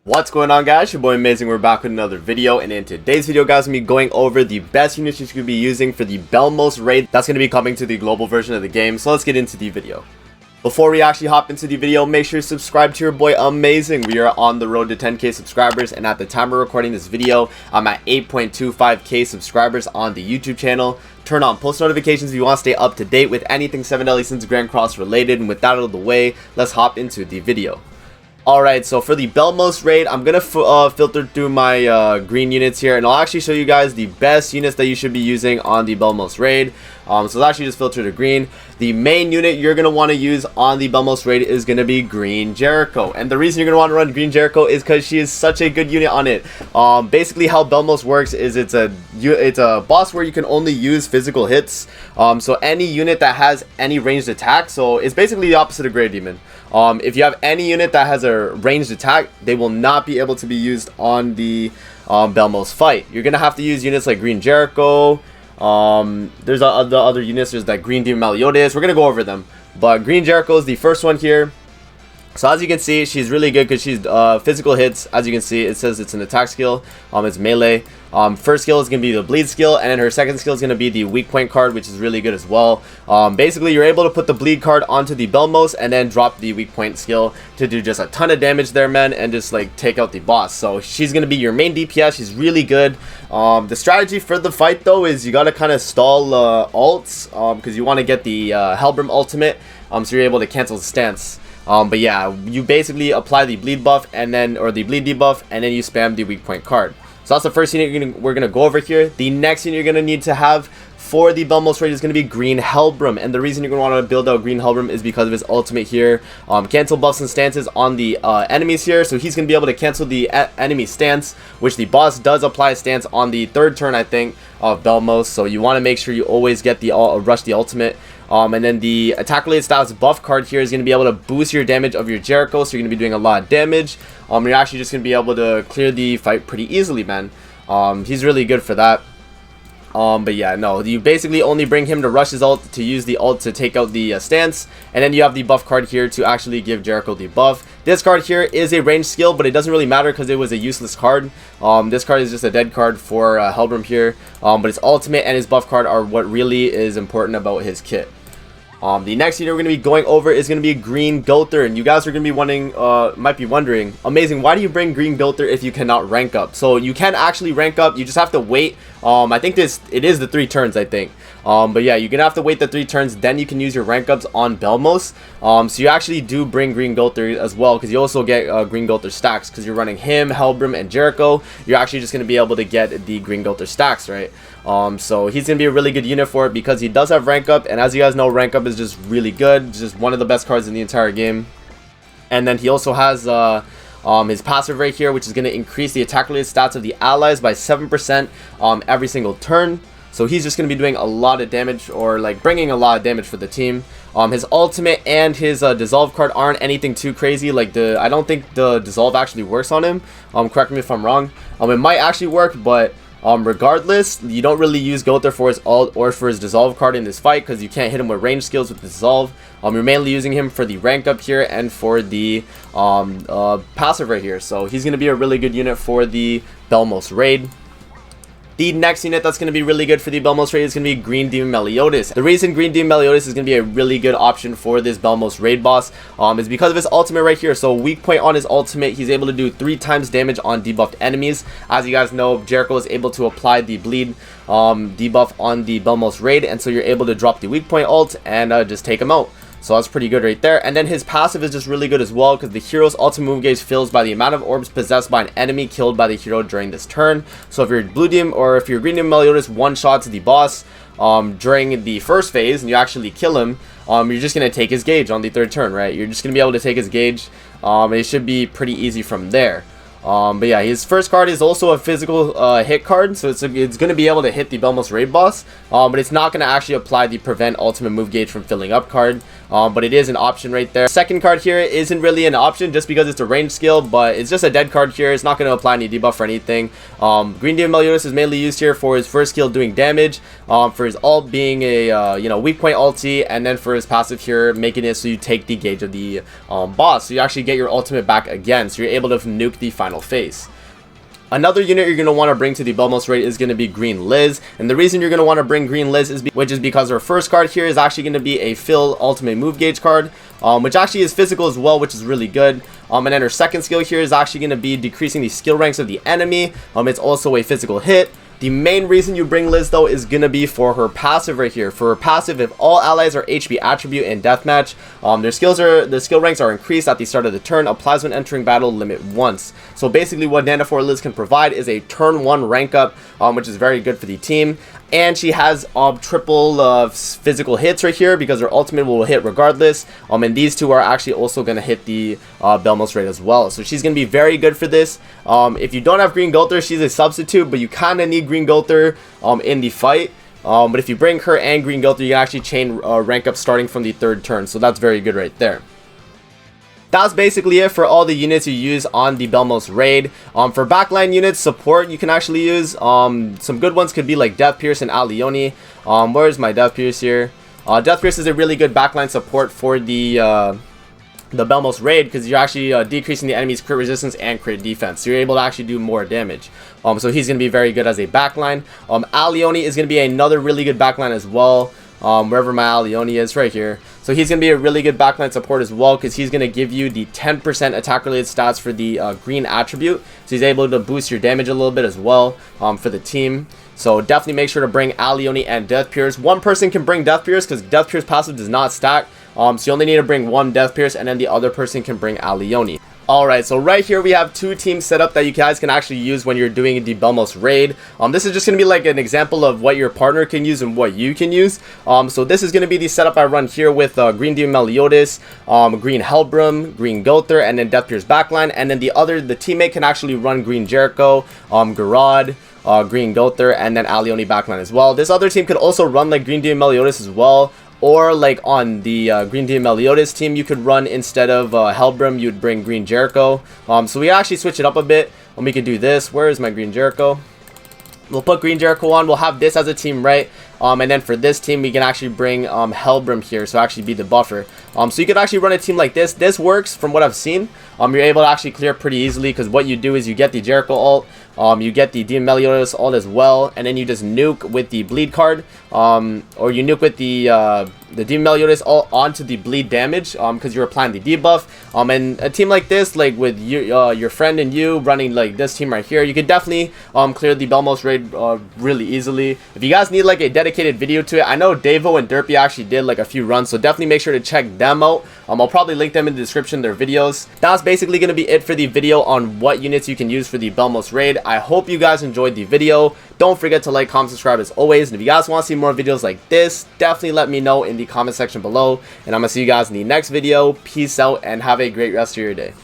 What's going on, guys? Your boy Amazing. We're back with another video, and in today's video, guys, I'm going to be going over the best units you should be using for the Belmos raid that's going to be coming to the global version of the game. So let's get into the video. Before we actually hop into the video, make sure to subscribe to your boy Amazing. We are on the road to 10k subscribers, and at the time of recording this video, I'm at 8.25k subscribers on the YouTube channel. Turn on post notifications if you want to stay up to date with anything 7 Deadly Sins Grand Cross related. And with that out of the way, let's hop into the video. Alright, so for the Belmos raid, I'm going to filter through my green units here, and I'll actually show you guys the best units that you should be using on the Belmos raid. So let's actually just filter to green. The main unit you're going to want to use on the Belmos raid is going to be Green Jericho. And the reason you're going to want to run Green Jericho is because she is such a good unit on it. Basically how Belmos works is it's a boss where you can only use physical hits. So any unit that has any ranged attack, so it's basically the opposite of Grey Demon. If you have any unit that has a ranged attack, they will not be able to be used on the Belmos fight. You're going to have to use units like Green Jericho. There's the other units. There's that Green Demon Melios. We're going to go over them. But Green Jericho is the first one here. So as you can see, she's really good because she's physical hits. As you can see, it says it's an attack skill. It's melee. First skill is going to be the bleed skill, and then her second skill is going to be the weak point card, which is really good as well. Basically, you're able to put the bleed card onto the Belmos and then drop the weak point skill to do just a ton of damage there, man, and just like take out the boss. So she's going to be your main DPS. She's really good. The strategy for the fight though is you got to kind of stall ults because you want to get the Hellbroom ultimate, so you're able to cancel the stance. But yeah, you basically apply the bleed buff or the bleed debuff, and then you spam the weak point card. So that's the first unit we're gonna go over here. The next unit you're gonna need to have for the Belmos raid is going to be Green Hellbroom, and the reason you're going to want to build out Green Hellbroom is because of his ultimate here. Cancel buffs and stances on the enemies here, so he's going to be able to cancel the enemy stance, which the boss does apply a stance on the third turn, I think, of Belmos. So you want to make sure you always get the rush the ultimate. And then the attack related stats buff card here is going to be able to boost your damage of your Jericho, so you're going to be doing a lot of damage. You're actually just going to be able to clear the fight pretty easily, man. He's really good for that. But yeah, no, you basically only bring him to rush his ult to use the ult to take out the stance, and then you have the buff card here to actually give Jericho the buff. This card here is a ranged skill, but it doesn't really matter because it was a useless card. This card is just a dead card for Hellbroom here, but his ultimate and his buff card are what really is important about his kit. The next unit we're going to be going over is going to be Green Gother, and you guys are going to be might be wondering, Amazing, why do you bring Green Gother if you cannot rank up? So you can actually rank up, you just have to wait. I think it is the 3 turns, I think. But yeah, you're going to have to wait the 3 turns, then you can use your rank ups on Belmos. So you actually do bring Green Gother as well, because you also get Green Gother stacks, because you're running him, Hellbroom, and Jericho. You're actually just going to be able to get the Green Gother stacks, right? So he's going to be a really good unit for it because he does have rank up, and as you guys know, rank up is just really good. It's just one of the best cards in the entire game. And then he also has his passive right here, which is going to increase the attack related stats of the allies by 7% every single turn. So he's just going to be doing a lot of damage, or like bringing a lot of damage for the team. His ultimate and his dissolve card aren't anything too crazy. Like I don't think the dissolve actually works on him. Correct me if I'm wrong. It might actually work, but regardless, you don't really use Gother for his ult or for his dissolve card in this fight because you can't hit him with range skills with dissolve. You're mainly using him for the rank up here and for the passive right here. So he's going to be a really good unit for the Belmos raid. The next unit that's going to be really good for the Belmos raid is going to be Green Demon Melios. The reason Green Demon Melios is going to be a really good option for this Belmos raid boss is because of his ultimate right here. So weak point on his ultimate, he's able to do 3 times damage on debuffed enemies. As you guys know, Jericho is able to apply the bleed debuff on the Belmos raid, and so you're able to drop the weak point ult and just take him out. So that's pretty good right there. And then his passive is just really good as well because the hero's ultimate move gauge fills by the amount of orbs possessed by an enemy killed by the hero during this turn. So if you're Blue Demon or if you're Green Demon Melios one-shots the boss during the first phase and you actually kill him, you're just going to take his gauge on the 3rd turn, right? You're just going to be able to take his gauge. It should be pretty easy from there. But yeah, his first card is also a physical hit card, so it's going to be able to hit the Belmos raid boss, but it's not going to actually apply the prevent ultimate move gauge from filling up card. but it is an option right there. Second card here isn't really an option just because it's a range skill, but it's just a dead card here. It's not going to apply any debuff or anything. Green Demon Melios is mainly used here for his first skill doing damage, for his ult being a weak point ulti, and then for his passive here making it so you take the gauge of the boss, so you actually get your ultimate back again, so you're able to nuke the final phase. Another unit you're going to want to bring to the Belmos raid is going to be Green Liz, and the reason you're going to want to bring Green Liz is because her first card here is actually going to be a Fill Ultimate Move Gauge card, which actually is physical as well, which is really good. And then her second skill here is actually going to be decreasing the skill ranks of the enemy. It's also a physical hit. The main reason you bring Liz though is gonna be for her passive right here. For her passive, if all allies are HP attribute in deathmatch, their skill ranks are increased at the start of the turn, applies when entering battle, limit once. So basically what Nana4 Liz can provide is a turn 1 rank up, which is very good for the team. And she has triple physical hits right here because her ultimate will hit regardless. And these two are actually also going to hit the Belmos raid as well. So she's going to be very good for this. If you don't have Green Gulter, she's a substitute, but you kind of need Green Gulter in the fight. But if you bring her and Green Gulter, you can actually chain rank up starting from the 3rd turn. So that's very good right there. That's basically it for all the units you use on the Belmos raid. For backline units, support you can actually use. Some good ones could be like Death Pierce and Alioni. Where's my Death Pierce here? Death Pierce is a really good backline support for the Belmos raid because you're actually decreasing the enemy's crit resistance and crit defense. So you're able to actually do more damage. So he's going to be very good as a backline. Alioni is going to be another really good backline as well. Wherever my Alioni is, right here. So he's going to be a really good backline support as well because he's going to give you the 10% attack related stats for the green attribute. So he's able to boost your damage a little bit as well for the team. So definitely make sure to bring Alioni and Death Pierce. One person can bring Death Pierce because Death Pierce passive does not stack. So you only need to bring one Death Pierce and then the other person can bring Alioni. Alright, so right here we have 2 teams set up that you guys can actually use when you're doing the Belmos raid. This is just going to be like an example of what your partner can use and what you can use. So this is going to be the setup I run here with Green Demon Melios, Green Hellbroom, Green Gulter, and then Death Pierce backline. And then the teammate can actually run Green Jericho, Garad, Green Gulter, and then Alioni backline as well. This other team could also run like Green Demon Melios as well. Or like on the Green Demon Melios team, you could run instead of Hellbroom, you'd bring Green Jericho. So we actually switch it up a bit, and we could do this. Where is my Green Jericho? We'll put Green Jericho on. We'll have this as a team, right? And then for this team, we can actually bring Hellbroom here, so actually be the buffer. So you could actually run a team like this. This works from what I've seen. You're able to actually clear pretty easily because what you do is you get the Jericho ult, you get the Demon Melios ult as well, and then you just nuke with the bleed card, or you nuke with the Demon Melios ult onto the bleed damage, because you're applying the debuff. And a team like this, like with your friend and you running like this team right here, you could definitely clear the Belmos raid really easily. If you guys need like a dedicated video to it, I know Davo and Derpy actually did like a few runs, so definitely make sure to check them out. I'll probably link them in the description, their videos. That's basically going to be it for the video on what units you can use for the Belmos raid. I hope you guys enjoyed the video. Don't forget to like, comment, subscribe as always. And if you guys want to see more videos like this, definitely let me know in the comment section below. And I'm going to see you guys in the next video. Peace out and have a great rest of your day.